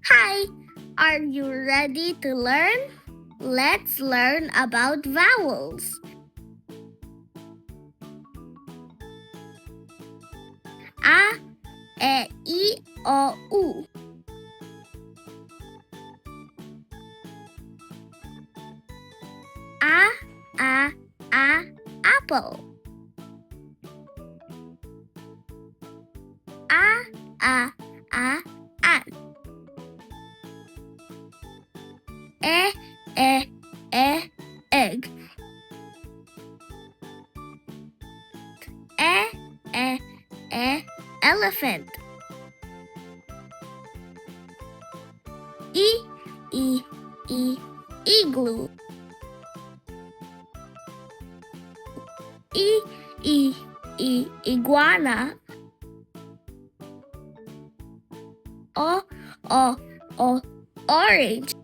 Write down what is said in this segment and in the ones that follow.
Hi, are you ready to learn? Let's learn about vowels. A, E, I, O, U. A, apple. A, ant. E, egg. Elephant. I, igloo. Iguana. Orange.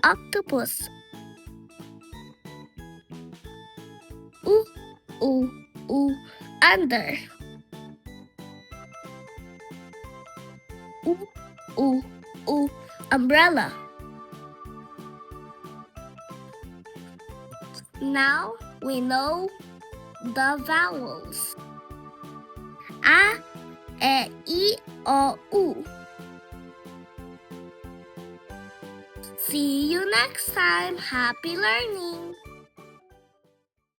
Octopus. Under. Umbrella. Now we know the vowels. A, E, I, O, U. See you next time. Happy learning!